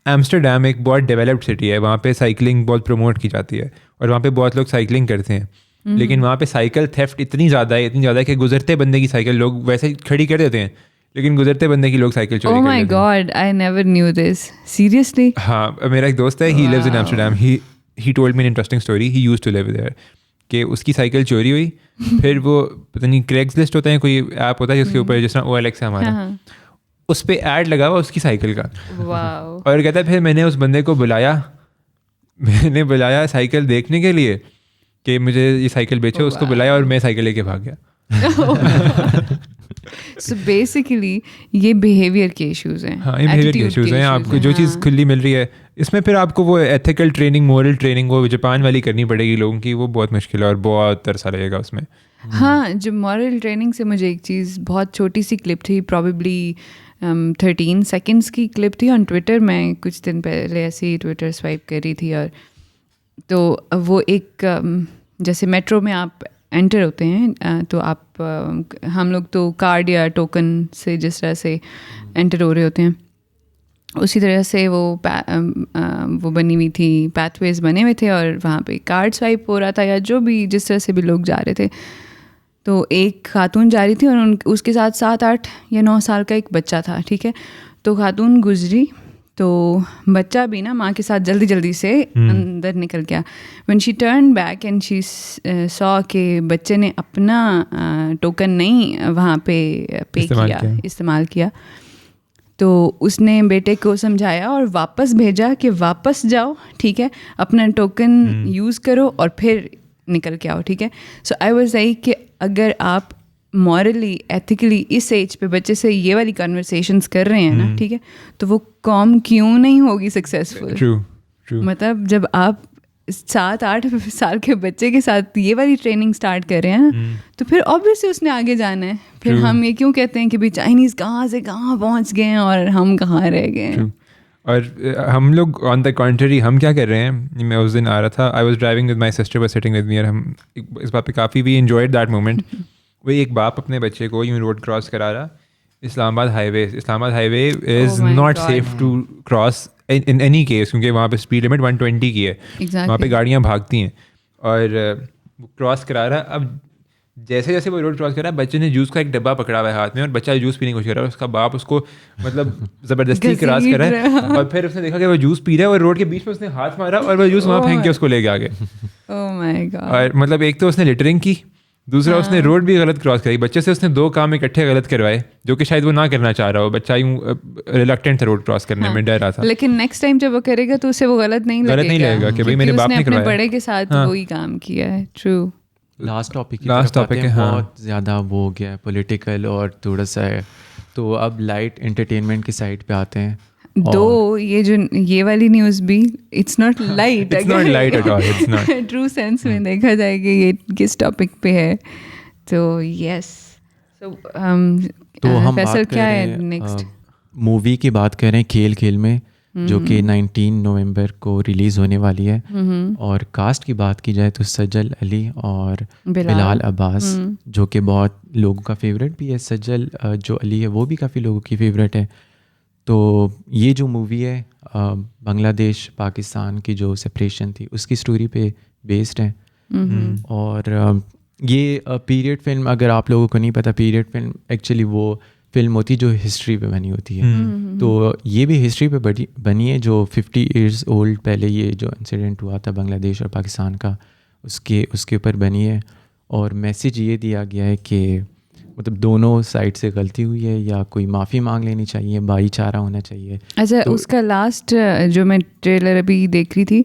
ایمسٹرڈیم ایک بہت ڈیولپڈ سٹی ہے, وہاں پہ سائیکلنگ بہت پروموٹ کی جاتی ہے اور وہاں پہ بہت لوگ سائیکلنگ کرتے ہیں, لیکن وہاں پہ سائیکل تھیفٹ اتنی زیادہ ہے کہ گزرتے بندے کی سائیکل لوگ ویسے کھڑی کر دیتے ہیں, لیکن گزرتے بندے کی لوگ سائیکل چوری کر لیتے ہیں. Oh my God, I never knew this. Seriously? ہاں, میرا ایک دوست ہے, he lives in Amsterdam. He told me an interesting story. He used to live there. کہ اس کی سائیکل چوری ہوئی, پھر وہ پتہ نہیں کریگز لسٹ ہوتا ہے, کوئی ایپ ہوتا ہے جس کے اوپر, جس طرح OLX ہے ہمارا, اس پہ ایڈ لگا ہوا اس کی سائیکل کا. اور کہتا ہے پھر میں نے اس بندے کو بلایا سائیکل دیکھنے کے لیے کہ مجھے یہ سائیکل بیچو, اس کو بلایا اور میں سائیکل لے کے بھاگ گیا. سو بیسیکلی یہ بیہیویئر کے ایشوز ہیں. ہاں, یہ بیہیویئر کے ایشوز ہیں. آپ کو جو چیز کھلی مل رہی ہے, اس میں پھر آپ کو وہ ایتھیکل ٹریننگ, مورل ٹریننگ وہ جاپان والی کرنی پڑے گی لوگوں کی, وہ بہت مشکل ہے اور بہت عرصہ لگے گا اس میں. ہاں, جو مورل ٹریننگ سے مجھے ایک چیز, بہت چھوٹی سی کلپ تھی, پرابیبلی 13 سیکنڈس کی کلپ تھی آن ٹویٹر. میں کچھ دن پہلے ایسے ہی ٹویٹر سوائپ کر رہی تھی, اور تو وہ ایک جیسے میٹرو میں آپ انٹر ہوتے ہیں تو آپ ہم لوگ تو کارڈ یا ٹوکن سے جس طرح سے انٹر ہو رہے ہوتے ہیں اسی طرح سے وہ بنی ہوئی تھی، پیتھ ویز بنے ہوئے تھے اور وہاں پہ کارڈ سوائپ ہو رہا تھا یا جو بھی جس طرح سے بھی لوگ جا رہے تھے. تو ایک خاتون جا رہی تھی اور اس کے ساتھ 7, 8 یا 9 سال کا ایک بچہ تھا. ٹھیک ہے، تو خاتون گزری تو بچہ بھی نا ماں کے ساتھ جلدی جلدی سے اندر نکل گیا. When she turn back and she saw کہ بچے نے اپنا ٹوکن نہیں وہاں پہ استعمال کیا، تو اس نے بیٹے کو سمجھایا اور واپس بھیجا کہ واپس جاؤ، ٹھیک ہے، اپنا ٹوکن یوز کرو اور پھر نکل کے آؤ. ٹھیک ہے، سو آئی واز لائک کہ اگر آپ مورلی ایتھیکلی اس ایج پہ بچے سے یہ والی کنورسیشنس کر رہے ہیں نا، ٹھیک ہے، تو وہ قوم کیوں نہیں ہوگی سکسیزفل. مطلب جب آپ 7, 8 سال کے بچے کے ساتھ یہ والی ٹریننگ اسٹارٹ کر رہے ہیں نا، تو پھر آبویسلی اس نے آگے جانا ہے. پھر ہم یہ کیوں کہتے ہیں کہ بھائی چائنیز کہاں سے کہاں پہنچ گئے ہیں اور ہم کہاں رہ گئے ہیں. اور ہم لوگ آن دا کنٹری ہم کیا کر رہے ہیں، میں اس دن آ رہا تھا، I was driving with my sister was sitting with me, اور ہم اس بات پہ کافی وی انجوائڈ دیٹ مومنٹ. وہی ایک باپ اپنے بچے کو یوں روڈ کراس کرا رہا، Islamabad highway is not safe to cross in any case, کیونکہ وہاں پہ اسپیڈ لمٹ 120 کی ہے، وہاں پہ گاڑیاں بھاگتی ہیں. اور وہ کراس کرا رہا، اب جیسے جیسے وہ روڈ کراس کر رہا ہے بچے نے جوس کا ایک ڈبہ پکڑا ہوا ہے ہاتھ میں اور بچہ جوس پینے کی کوشش کر رہا ہے. اس کا باپ اس کو مطلب زبردستی کراس کر رہا ہے اور پھر اس نے دیکھا کہ وہ جوس پی رہا ہے اور روڈ کے بیچ میں اس نے ہاتھ مارا اور وہ جوس وہاں پھینک کے اس کو لے کے آگے. اور مطلب ایک تو اس نے لٹرنگ کی، دوسرا اس نے روڈ بھی غلط کراس کرائی. بچے سے اس نے 2 کام اکٹھے غلط کروائے جو کہ شاید وہ نہ کرنا چاہ رہا ہو. بچہ یوں ریلکٹنٹ تھا روڈ کراس کرنے میں، ڈر رہا تھا. لیکن نیکسٹ ٹائم جب وہ کرے گا تو اسے وہ غلط نہیں لگے گا کہ بھائی میرے باپ نے اپنے بڑے کے ساتھ وہی کام کیا ہے. ٹرو. لاسٹ ٹاپک ہے، بہت زیادہ وہ ہو گیا ہے پولیٹیکل اور تھوڑا سا ہے، تو اب لائٹ انٹرٹینمنٹ کی سائڈ پہ آتے ہیں. دو یہ والی نیوز بھی it's not light true sense میں دیکھا جائے کہ یہ کس ٹاپک پہ ہے. تو یس، تو ہم بات کر رہے ہیں مووی کی بات کر رہے ہیں کھیل میں، جو کہ 19 نومبر کو ریلیز ہونے والی ہے. اور کاسٹ کی بات کی جائے تو سجل علی اور بلال عباس، جو کہ بہت لوگوں کا فیوریٹ بھی ہے. سجل جو علی ہے وہ بھی کافی لوگوں کی فیوریٹ ہے. تو یہ جو مووی ہے بنگلہ دیش پاکستان کی جو سپریشن تھی اس کی سٹوری پہ بیسڈ ہے. اور یہ پیریڈ فلم، اگر آپ لوگوں کو نہیں پتہ، پیریڈ فلم ایکچولی وہ فلم ہوتی ہے جو ہسٹری پہ بنی ہوتی ہے. تو یہ بھی ہسٹری پہ بنی ہے، جو 50 ایئرز اولڈ پہلے یہ جو انسیڈنٹ ہوا تھا بنگلہ دیش اور پاکستان کا، اس کے اوپر بنی ہے. اور میسیج یہ دیا گیا ہے کہ مطلب دونوں سائڈ سے غلطی ہوئی ہے یا کوئی معافی مانگ لینی چاہیے، بھائی چارہ ہونا چاہیے. اچھا، اس کا لاسٹ جو میں ٹریلر ابھی دیکھ رہی تھی،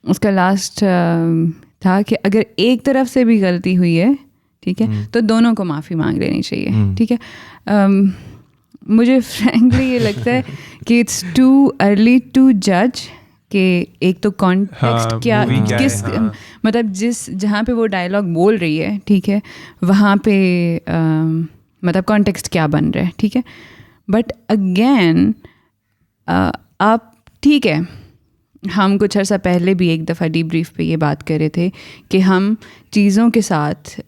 اس کا لاسٹ تھا کہ اگر ایک طرف سے بھی غلطی ہوئی ہے، ٹھیک ہے، تو دونوں کو معافی مانگ لینی چاہیے. ٹھیک ہے، مجھے فرینکلی یہ لگتا ہے کہ اٹس ٹو ارلی ٹو جج کہ ایک تو کانٹیکسٹ کیا، کس مطلب جہاں پہ وہ ڈائلاگ بول رہی ہے، ٹھیک ہے، وہاں پہ مطلب کانٹیکسٹ کیا بن رہا ہے. ٹھیک ہے، بٹ اگین آپ ٹھیک ہے، ہم کچھ عرصہ پہلے بھی ایک دفعہ ڈی بریف پہ یہ بات کر رہے تھے کہ ہم چیزوں کے ساتھ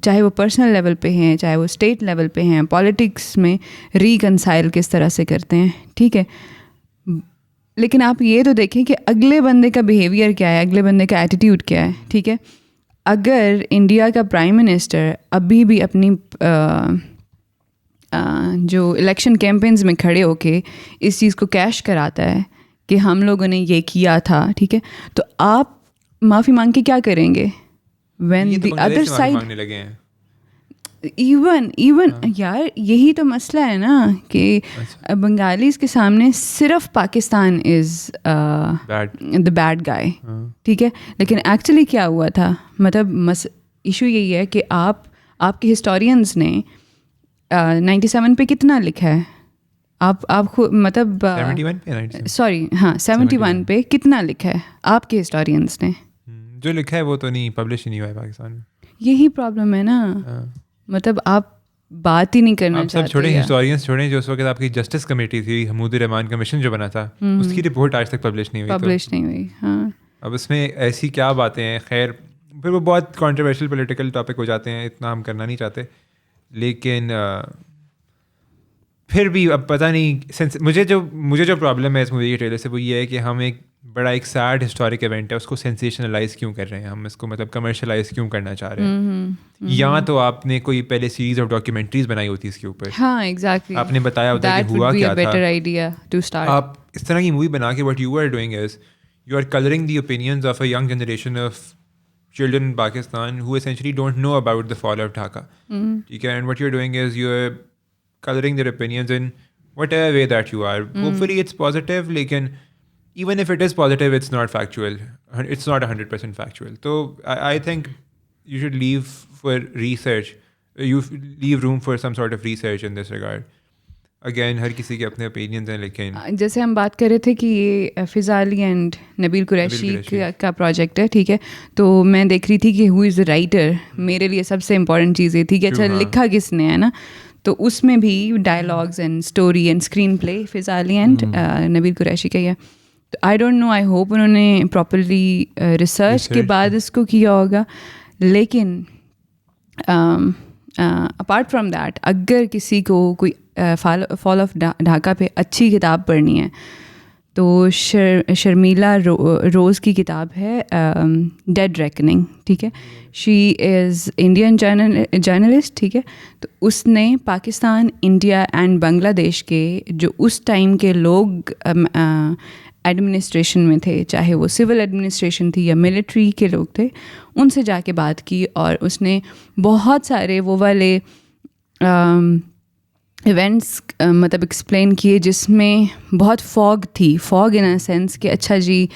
چاہے وہ پرسنل لیول پہ ہیں، چاہے وہ اسٹیٹ لیول پہ ہیں، پالیٹکس میں ریکنسائل کس طرح سے کرتے ہیں. ٹھیک ہے، لیکن آپ یہ تو دیکھیں کہ اگلے بندے کا بیہیویئر کیا ہے، اگلے بندے کا ایٹیٹیوڈ کیا ہے. ٹھیک ہے، اگر انڈیا کا پرائم منسٹر ابھی بھی اپنی جو الیکشن کیمپینز میں کھڑے ہو کے اس چیز کو کیش کراتا ہے کہ ہم لوگوں نے یہ کیا تھا، ٹھیک ہے، تو آپ معافی مانگ کے کیا کریں گے؟ When the other side even یار یہی تو مسئلہ ہے نا کہ بنگالیز کے سامنے صرف پاکستان از دا بیڈ گائے. ٹھیک ہے، لیکن ایکچولی کیا ہوا تھا، مطلب ایشو یہی ہے کہ آپ کے ہسٹورینس نے 97 پہ کتنا لکھا ہے، آپ مطلب 71 پہ کتنا لکھا ہے آپ کے ہسٹورینس نے؟ جو لکھا ہے وہ تو نہیں پبلش ہی نہیں ہوا ہے پاکستان میں. یہی پرابلم ہے نا، مطلب آپ بات ہی نہیں کرنا چاہتے. سب چھوڑیں، ہسٹورینس چھوڑیں، جو اس وقت آپ کی جسٹس کمیٹی تھی، حمود الرحمان کمیشن جو بنا تھا، اس کی رپورٹ آج تک پبلش نہیں ہوئی. ہاں، اب اس میں ایسی کیا باتیں ہیں، خیر پھر وہ بہت کانٹروورشل پولیٹیکل ٹاپک ہو جاتے ہیں, اتنا ہم کرنا نہیں چاہتے. لیکن پھر بھی اب پتہ نہیں, مجھے جو پرابلم ہے اس مووی کے ٹریلر سے وہ یہ ہے کہ ہم ایک سیڈ ہسٹورک ایونٹ ہے اس کو سینسیشنلائز کیوں کر رہے ہیں, ہم اس کو مطلب کمرشلائز کیوں کرنا چاہ رہے ہیں. یا تو آپ نے کوئی پہلے سیریز آف ڈاکیومنٹریز بنائی ہوتی اس کے اوپر, ہاں ایگزیکٹلی, آپ نے بتایا ہوتا ہے کہ ہوا کیا تھا. آپ اس طرح کی مووی بنا کے what you are doing is you are coloring the opinions of a young generation of children in Pakistan who essentially don't know about the fall of Dhaka. ٹھیک ہے, and what you're doing is you're coloring their opinions in whatever way that you are. Hopefully it's positive, lekin even if it is positive, it's not factual. It's not 100% factual. So I think you should leave for research. You leave room for some sort of research in this regard. Again ہر کسی کے اپنے opinions ہیں, لیکن جیسے ہم بات کر رہے تھے کہ یہ فضا علی اینڈ نبیل قریشی کا پروجیکٹ ہے, ٹھیک ہے, تو میں دیکھ رہی تھی کہ ہو از دا رائٹر. میرے لیے سب سے امپورٹنٹ چیز یہ تھی کہ اچھا لکھا کس نے ہے نا, تو اس میں بھی dialogues and story and screenplay Fiza Ali and نبیل قریشی کا ہی ہے. تو آئی ڈونٹ نو, آئی ہوپ انہوں نے پراپرلی ریسرچ کے بعد اس کو کیا ہوگا. لیکن اپارٹ فرام دیٹ, اگر کسی کو کوئی فال آف ڈھاکہ پہ اچھی کتاب پڑھنی ہے تو شرمیلا روز کی کتاب ہے ڈیڈ ریکننگ, ٹھیک ہے. شی از انڈین جرنلسٹ, ٹھیک ہے. تو اس نے پاکستان, انڈیا اینڈ بنگلہ دیش کے جو اس ٹائم کے لوگ ایڈمنسٹریشن میں تھے, چاہے وہ سول ایڈمنسٹریشن تھی یا ملٹری کے لوگ تھے, ان سے جا کے بات کی, اور اس نے بہت سارے وہ والے ایونٹس مطلب ایکسپلین کیے جس میں بہت فوگ تھی, فوگ ان اے سینس کہ اچھا جی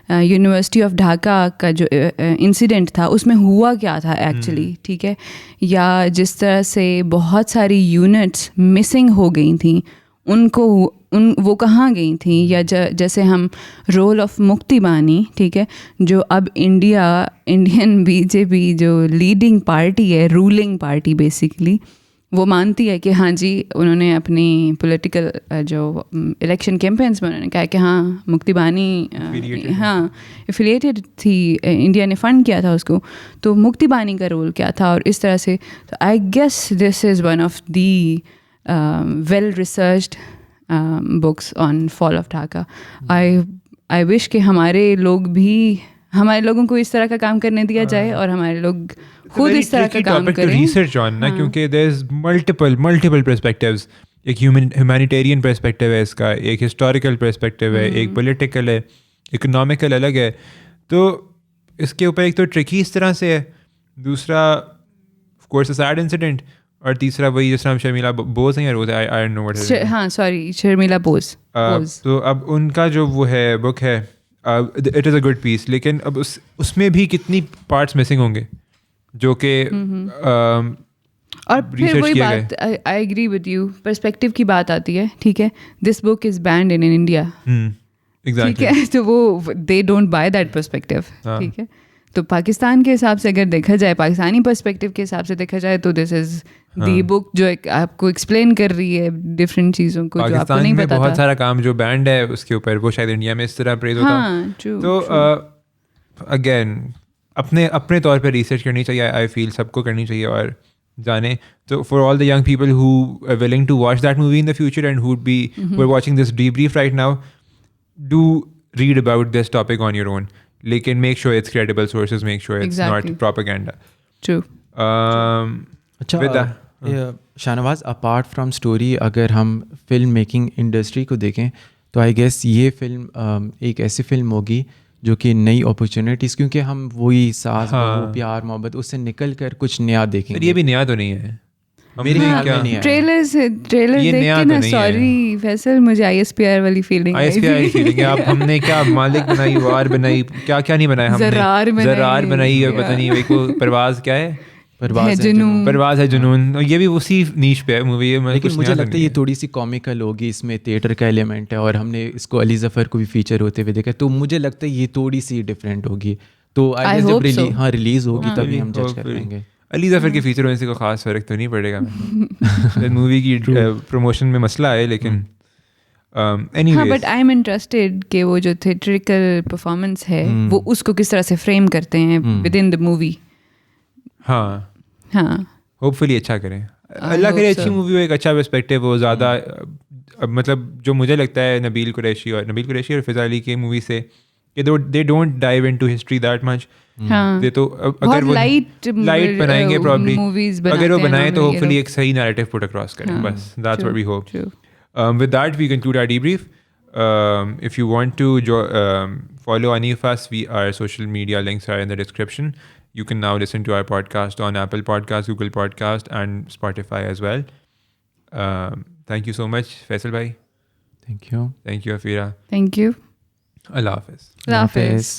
یونیورسٹی آف ڈھاکہ کا جو انسیڈنٹ تھا اس میں ہوا کیا تھا ایکچولی, ٹھیک ہے, یا جس طرح سے بہت ساری یونٹس مسنگ ہو گئی تھیں, ان کو وہ کہاں گئی تھیں, یا جیسے ہم رول آف مکتی بانی, ٹھیک ہے, جو اب انڈین بی جے پی جو لیڈنگ پارٹی ہے, رولنگ پارٹی بیسکلی, وہ مانتی ہے کہ ہاں جی انہوں نے اپنی پولیٹیکل جو الیکشن کیمپینس میں انہوں نے کہا کہ ہاں مکتی بانی ہاں ایفیلیٹڈ تھی, انڈیا نے فنڈ کیا تھا اس کو, تو مکتی بانی کا رول کیا تھا, اور اس طرح سے. تو I guess this is one of the well researched books on fall of Dhaka. I wish کہ ہمارے لوگوں کو اس طرح کا کام کرنے دیا جائے, اور ہمارے لوگ خود اس طرح کا کام کریں. ریسرچ آن نا, کیونکہ دیر از ملٹیپل پرسپیکٹیوز. ایک ہیومینیٹیرین پرسپیکٹیو ہے اس کا, ایک ہسٹوریکل پرسپیکٹیو ہے, ایک پولیٹیکل ہے, اکنامیکل الگ ہے. تو اس کے اوپر ایک تو ٹرکی اس طرح سے ہے, دوسرا آف کورس سیڈ انسیڈنٹ, اور تیسرا وہی جس طرح شرمیلا بوز ہیں یا روز ہے, آئی ڈونٹ نو واٹ. ہاں سوری, شرمیلا بوز. تو اب ان کا جو وہ ہے بک ہے, اٹ از اے گڈ پیس, لیکن اب اس میں بھی کتنی پارٹس مسنگ ہوں گے جو کہ اور پھر وہی بات, I agree with you, perspective کی بات آتی ہے, ٹھیک ہے. دس بک از بینڈ ان انڈیا, ٹھیک ہے, تو وہ they don't buy that perspective, ٹھیک ہے. تو پاکستان کے حساب سے اگر دیکھا جائے, پاکستانی پرسپیکٹیو کے حساب سے دیکھا جائے, تو دس از دی بک جو آپ کو ایکسپلین کر رہی ہے ڈفرینٹ چیزوں کو جو آپ کو نہیں پتا تھا. بہت سارا کام جو بینڈ ہے اس کے اوپر, وہ شاید انڈیا میں اس طرح پریز ہوتا. تو اگین اپنے طور پہ ریسرچ کرنی چاہیے, آئی فیل سب کو کرنی چاہیے اور جانیں. تو for all the young people who are willing to watch that movie in the future and who be who are watching this debrief right now, do read about this topic on your own, لیکن make sure it's credible sources, make sure it's not propaganda. True. اچھا Shah Nawaz, apart from story اگر ہم film making industry کو دیکھیں تو I gas یہ film ایک ایسی فلم ہوگی جو کہ نئی اپرچونیٹیز, کیونکہ ہم وہی ساز پیار محبت اس سے نکل کر کچھ نیا دیکھیں گے. یہ بھی نیا تو نہیں ہے میرے خیال میں نہیں ہے. ٹریلر دیکھ کے نا, سوری فیصل, مجھے آئی ایس پی آر والی فیلنگ ہے. اب ہم نے کیا مالک بنائی, وار بنائی, کیا کیا نہیں بنایا ہم نے, زرار بنائی, اور پتہ نہیں کو پرواز کیا ہے, پرواز ہے جنون, یہ بھی اسی نیش پہ ہے مووی. لیکن مجھے لگتا ہے یہ تھوڑی سی کامیکل ہوگی, اس میں تھیٹر کا ایلیمنٹ ہے, اور ہم نے اس کو علی ظفر کو بھی فیچر ہوتے ہوئے دیکھا, تو مجھے لگتا ہے یہ تھوڑی سی ڈفرینٹ ہوگی. تو جب ریلیز ہوگی تبھی ہم جج کر لیں گے. علی ظفر کے فیچر ہونے سے کوئی خاص فرق تو نہیں پڑے گا. مووی کی پروموشن میں مسئلہ ہے, لیکن ہاں anyways but I am interested کہ وہ جو تھیٹریکل پرفارمنس ہے وہ اس کو کس طرح سے فریم کرتے ہیں ود ان دا مووی. ہاں ہوپ فلی اچھا کریں, اللہ کرے اچھی مووی ہو, ایک اچھا پرسپیکٹیو ہو. زیادہ مطلب جو مجھے لگتا ہے نبیل قریشی اور فضا علی کی مووی سے کہ they don't dive into history that much. They تو اگر وہ لائٹ بنائیں گے پرابلی, اگر وہ بنائیں تو ہوپ فلی ایک صحیح نیریٹو پٹ اکراس کریں. بس that's what we hope. With that, we conclude our debrief. If you want to follow any of us, our social media links are in the description. You can now listen to our podcast on Apple Podcasts, Google Podcast, and Spotify as well. Thank you so much, Faisal bhai. Thank you. Thank you, Afira. Thank you. Allah Hafiz. Allah Hafiz.